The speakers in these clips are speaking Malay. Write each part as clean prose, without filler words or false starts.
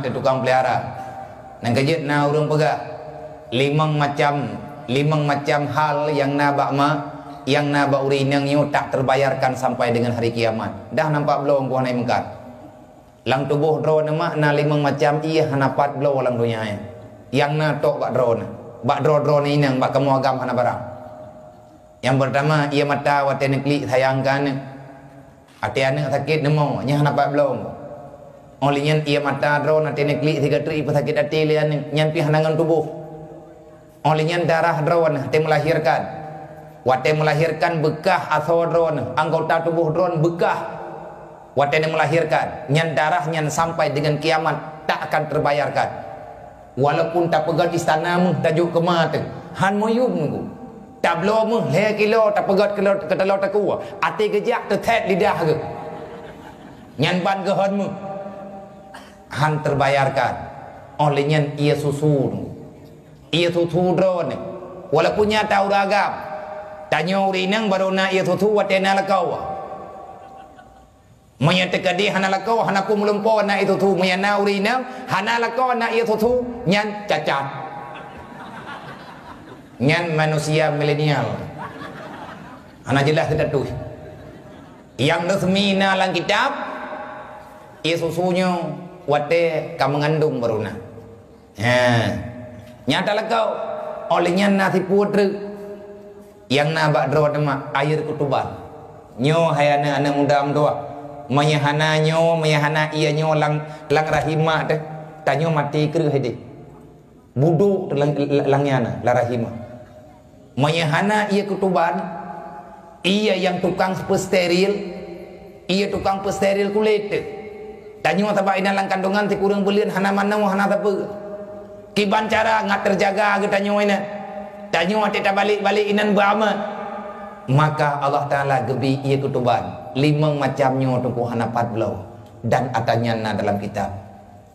te tukang pelihara. Nang kejut na urung pegah. Limang macam hal yang na bak ma, yang na bak urinang yu tak terbayarkan sampai dengan hari kiamat. Dah nampak belum gua naik mengkat. Lang tubuh drone mak na limang macam iya hanapat belum lang dunia ya. Yang na tok bak drone. Bak drone ini nang bak kamu agam hana barang. Yang pertama ia mata wate nekli sayangkan. Ati anak sakit nemo nya hanapat belum. Olehnya ia mata drone ati nekli 3 tri sakit hati lian nyan pi hanangan tubuh. Olehnya darah drone hati melahirkan. Wate melahirkan bekah atau drone anggota tubuh drone bekah. Wate melahirkan nyan darah nyan sampai dengan kiamat tak akan terbayarkan. Walaupun tak pegat istana mu tajuk kemate han moyum nunggu. Tak blow mu le kilo tak pegat kilo ke telur tak kuah. Ati gejak terthet lidah ke. Nyan ban ke han mu. Han terbayarkan. Olehnya ia susu. Ia susu drone. Walaupun nyata uragam. Tanya urinang baru na ia susu watena lakau. Menyatakan hana lakau hana ku melumpo na itu tu menyana urinang hana lakau na itu tu nyan cacat. Nyan manusia milenial. Hana jelas tidak tu. Yang resmi na lang kitab ia susunya wate ka mengandung baru na. Nyata lakau olehnya nasi putri yang na bak dro mak air kutuban. Nyo hayana anak muda amdoa. Mayahana nyo mayahana iya nyo lang rahimah teh tanyo mati keur hede budu langyana la rahimah mayahana iya kutuban iya yang tukang pesteril iya tukang pesteril kulit tanyo tabaina lang kandungan ti kurang belian hana manau hana tape kiban cara ngat terjaga ge tanyo ina tanyo ate balik inan bama. Maka Allah Ta'ala gebi ia kutuban 5 macamnya tungku hanapat belau dan atanya na dalam kitab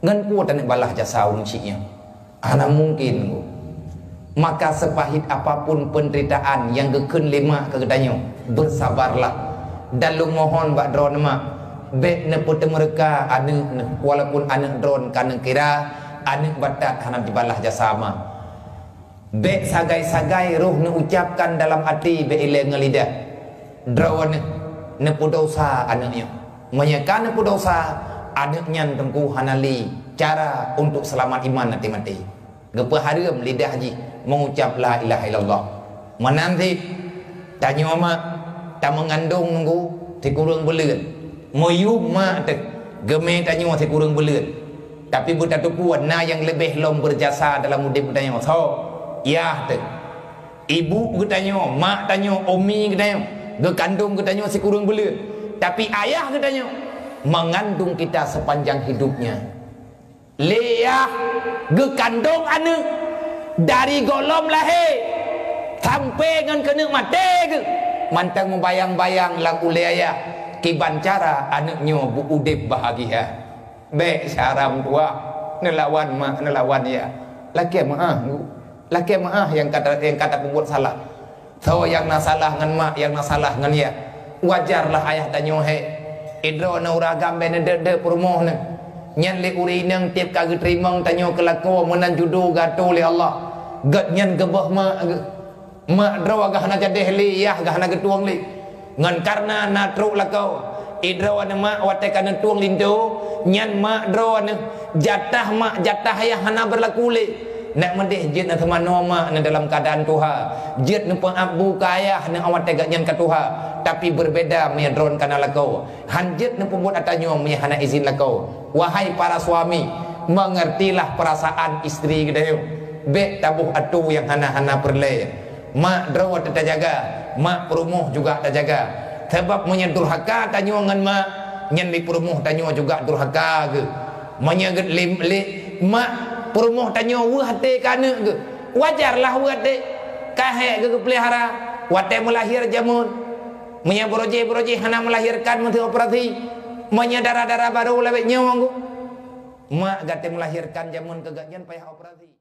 ngan ku tanik balah jasa uncinya ana mungkin maka sepahit apapun penderitaan yang gekeun 5 kegedanyo bersabarlah dan lu mohon bak drone mak be ne pute mereka anu walaupun anu drone kana kira anu batat hanam dibalah jasa ma. Be sagai-sagai roh ne ucapkan dalam hati be ile ngelidah. Drawan ne pudosa anaknya. Menyekan ne pudosa anaknya tengku hanali cara untuk selamat iman nanti mati. Gepe harum lidah ji mengucap la ilaha illallah. Menanti tanya mak tak mengandung nunggu ti kurang beleun. Moyub mak tek geme tanya ti kurang beleun. Tapi buta tu puan na yang lebih lom berjasa dalam mudib tanya so ya tu ibu katanya mak tanya umi katanya ge kandung katanya si kurang bela tapi ayah katanya mengandung kita sepanjang hidupnya leah ge kandung anak dari golom lahir sampai ngan kena mati ke mantang membayang-bayang lagu leayah kiban cara anaknya bu udip bahagia be syaram tua nelawan mak nelawan ya laki maah laki maah yang kata pembuat salah. So yang na salah ngan mak, yang na salah ngan ya. Wajarlah ayah tanyo he. Idro na uragam ben de permoh ne. Nyan le urinang tiap kali terimang tanyo kelako menan judu gato le Allah. Gat nyan gebah mak dro agah na jadeh li yah agah na getuang li. Ngan karena na truk lakau. Idro na mak wate kana tuang lindu nyan mak dro na jatah ayah hana berlaku li. Nak mendih jid na teman nama na dalam keadaan Tuhan jid na pengabu kaya na awat tegak nyan ka Tuhan tapi berbeda me drone kana lakau han jid na pembuat atanyo me hana izin lakau wahai para suami mengertilah perasaan istri gedayo be tabuh atu yang hana perle mak drawat tak jaga mak perumuh juga tak jaga sebab menyentuh haka tanyo ngan mak nyan di perumuh tanyo juga durhaka ke menyeget mak perumuh tanya wah hati kana ke wajarlah wah hati kahek ke pelihara wate melahir jamun menya broje hana melahirkan menteri operasi menya darah baru lewat nyawang mak gate melahirkan jamun kegatnya payah operasi.